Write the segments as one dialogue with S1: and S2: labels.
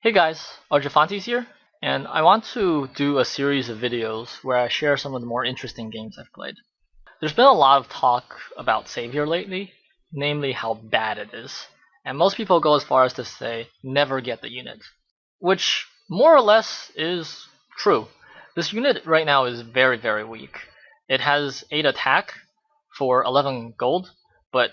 S1: Hey guys, Arjafantes here, and I want to do a series of videos where I share some of the more interesting games I've played. There's been a lot of talk about Savior lately, namely how bad it is, and most people go as far as to say never get the unit, which more or less is true. This unit right now is very weak. It has 8 attack for 11 gold, but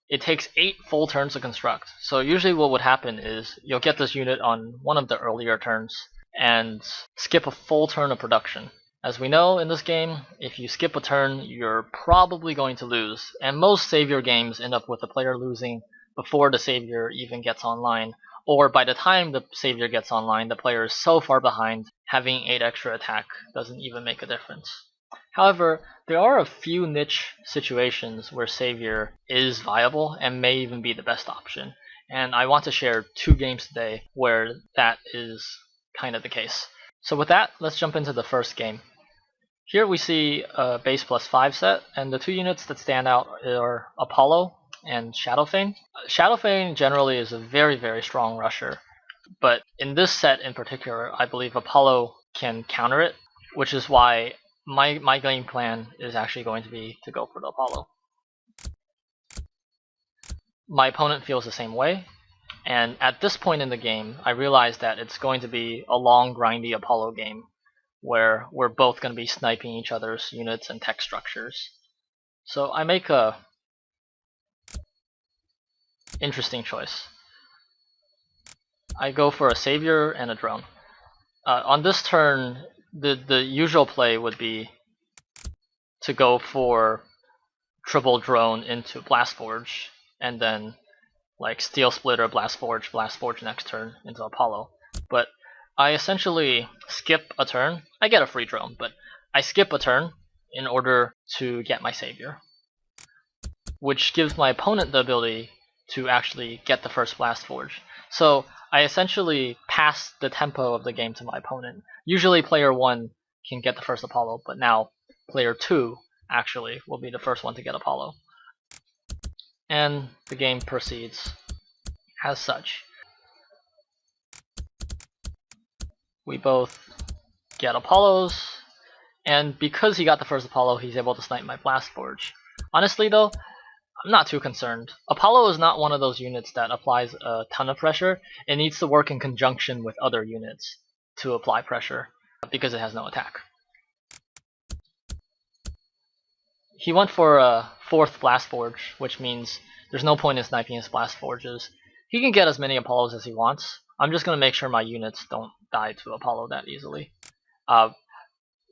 S1: it takes 8 full turns to construct. So usually what would happen is you'll get this unit on one of the earlier turns and skip a full turn of production. As we know in this game, if you skip a turn, you're probably going to lose, and most Savior games end up with the player losing before the Savior even gets online, or by the time the Savior gets online, the player is so far behind, having 8 extra attack doesn't even make a difference. However, there are a few niche situations where Savior is viable and may even be the best option, and I want to share 2 games today where that is kind of the case. So with that, let's jump into the first game. Here we see a base +5 set, and the 2 units that stand out are Apollo and Shadowfane. Shadowfane generally is a very strong rusher, but in this set in particular, I believe Apollo can counter it, which is why my game plan is actually going to be to go for the Apollo. My opponent feels the same way, and at this point in the game, I realize that it's going to be a long, grindy Apollo game where we're both going to be sniping each other's units and tech structures. So I make a interesting choice. I go for a Savior and a drone. On this turn, the usual play would be to go for triple drone into Blast Forge, and then like Steel Splitter, Blast Forge next turn into Apollo. But I essentially skip a turn. I get a free drone, but I skip a turn in order to get my Savior, which gives my opponent the ability to actually get the first Blast Forge. So I essentially pass the tempo of the game to my opponent. Usually player 1 can get the first Apollo, but now player 2 actually will be the first one to get Apollo. And the game proceeds as such. We both get Apollos, and because he got the first Apollo, he's able to snipe my Blast Forge. Honestly though, I'm not too concerned. Apollo is not one of those units that applies a ton of pressure. It needs to work in conjunction with other units to apply pressure, because it has no attack. He went for a 4th Blast Forge, which means there's no point in sniping his Blast Forges. He can get as many Apollos as he wants. I'm just going to make sure my units don't die to Apollo that easily.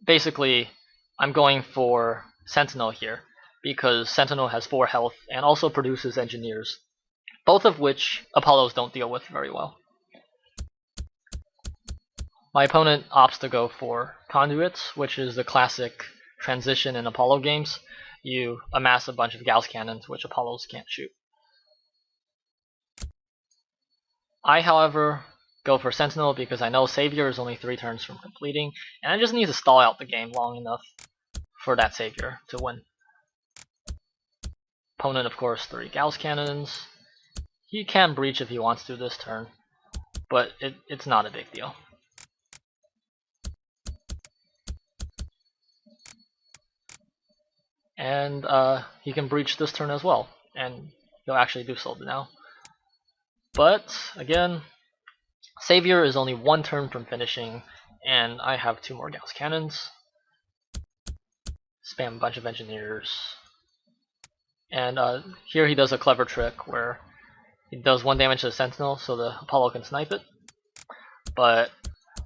S1: Basically, I'm going for Sentinel here, because Sentinel has 4 health and also produces Engineers, both of which Apollos don't deal with very well. My opponent opts to go for Conduits, which is the classic transition in Apollo games. You amass a bunch of Gauss cannons, which Apollos can't shoot. I, however, go for Sentinel because I know Savior is only 3 turns from completing, and I just need to stall out the game long enough for that Savior to win. Opponent, of course, 3 Gauss cannons. He can breach if he wants to this turn, but it's not a big deal. And he can breach this turn as well, and he'll actually do so now. But again, Savior is only 1 turn from finishing, and I have 2 more Gauss cannons. Spam a bunch of Engineers. And here he does a clever trick where he does 1 damage to the Sentinel so the Apollo can snipe it. But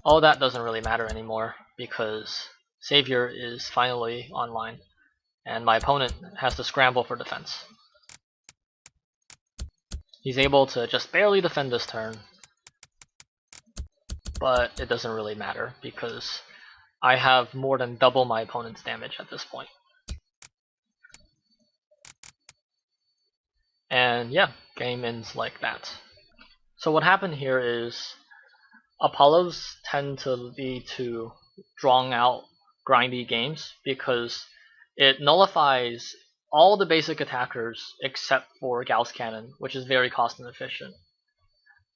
S1: all that doesn't really matter anymore because Savior is finally online, and my opponent has to scramble for defense. He's able to just barely defend this turn, but it doesn't really matter because I have more than double my opponent's damage at this point. And yeah, game ends like that. So what happened here is Apollos tend to lead to drawn out, grindy games because it nullifies all the basic attackers except for Gauss Cannon, which is very cost inefficient.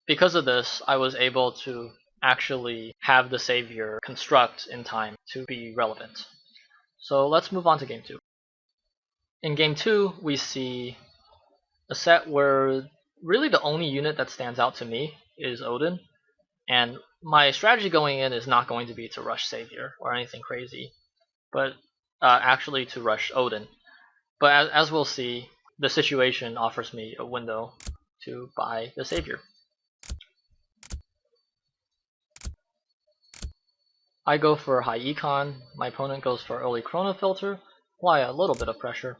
S1: Because of this, I was able to actually have the Savior construct in time to be relevant. So let's move on to game 2. In game 2, we see a set where really the only unit that stands out to me is Odin, and my strategy going in is not going to be to rush Savior or anything crazy, but actually to rush Odin. But as we'll see, the situation offers me a window to buy the Savior. I go for high econ, my opponent goes for early chrono filter, apply a little bit of pressure.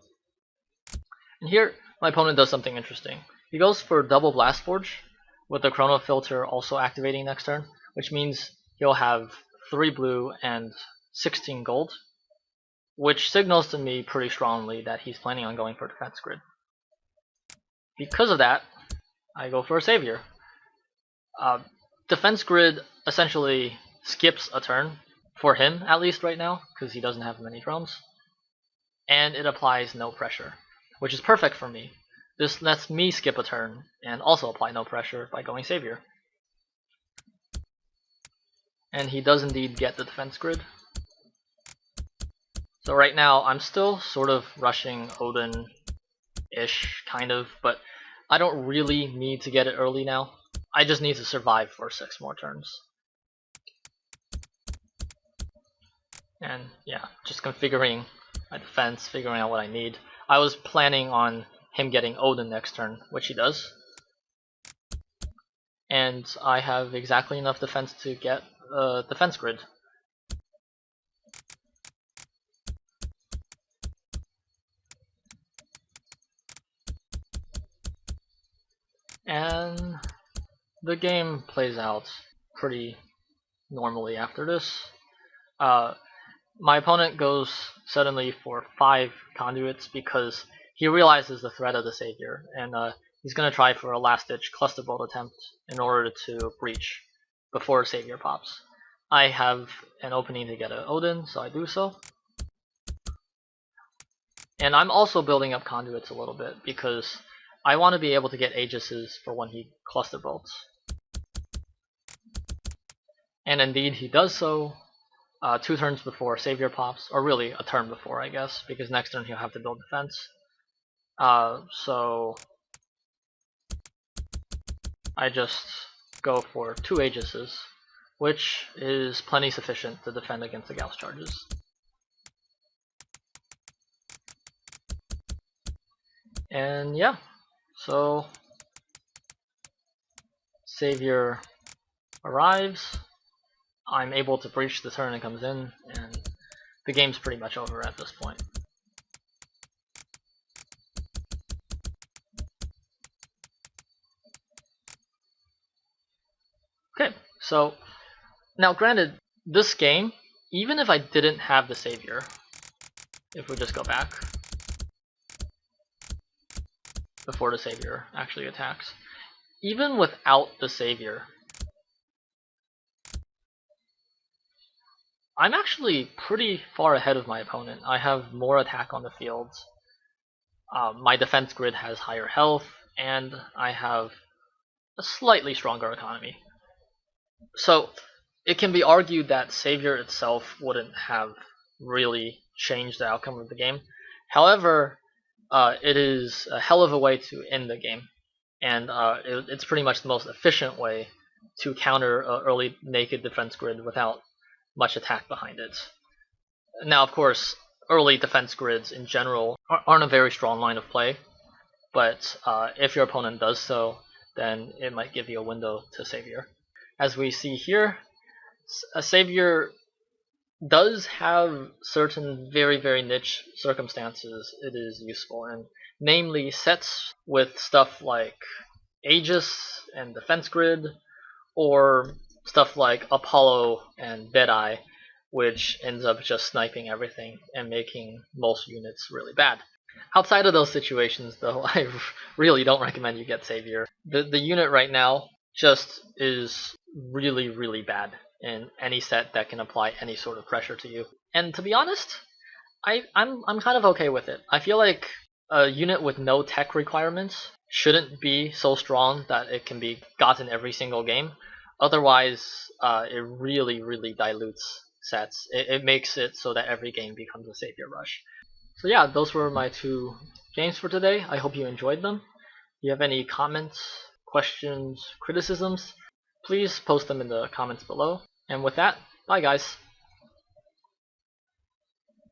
S1: And here, my opponent does something interesting. He goes for double blast forge, with the chrono filter also activating next turn, which means he'll have 3 blue and 16 gold, which signals to me pretty strongly that he's planning on going for defense grid. Because of that, I go for a Savior. Defense grid essentially skips a turn, for him at least right now, because he doesn't have many drones, and it applies no pressure, which is perfect for me. This lets me skip a turn and also apply no pressure by going Savior. And he does indeed get the defense grid. So right now I'm still sort of rushing Odin-ish, kind of, but I don't really need to get it early now. I just need to survive for 6 more turns. And yeah, just configuring my defense, figuring out what I need. I was planning on him getting Odin next turn, which he does. And I have exactly enough defense to get a defense grid. And the game plays out pretty normally after this. My opponent goes suddenly for 5 conduits because he realizes the threat of the Savior, and he's going to try for a last-ditch cluster bolt attempt in order to breach before Savior pops. I have an opening to get an Odin, so I do so. And I'm also building up conduits a little bit because I want to be able to get Aegises for when he cluster bolts. And indeed he does so 2 turns before Savior pops, or really a turn before, I guess, because next turn he'll have to build defense. So I just go for 2 Aegises, which is plenty sufficient to defend against the Gauss charges. And yeah, so Savior arrives, I'm able to breach the turn it comes in, and the game's pretty much over at this point. Okay, so now granted, this game, even if I didn't have the Savior, if we just go back before the Savior actually attacks, even without the Savior, I'm actually pretty far ahead of my opponent. I have more attack on the field, my defense grid has higher health, and I have a slightly stronger economy. So it can be argued that Savior itself wouldn't have really changed the outcome of the game. However, it is a hell of a way to end the game, and it's pretty much the most efficient way to counter an early naked defense grid without much attack behind it. Now, of course, early defense grids in general aren't a very strong line of play, but if your opponent does so, then it might give you a window to Savior. As we see here, a Savior does have certain very, very niche circumstances it is useful in, namely sets with stuff like Aegis and Defense Grid, or stuff like Apollo and Deadeye, which ends up just sniping everything and making most units really bad. Outside of those situations, though, I really don't recommend you get Savior. The unit right now just is really, really bad in any set that can apply any sort of pressure to you. And to be honest, I'm kind of okay with it. I feel like a unit with no tech requirements shouldn't be so strong that it can be gotten every single game. Otherwise, it really dilutes sets. It makes it so that every game becomes a Savior Rush. So yeah, those were my 2 games for today. I hope you enjoyed them. If you have any comments, questions, criticisms, please post them in the comments below. And with that, bye guys.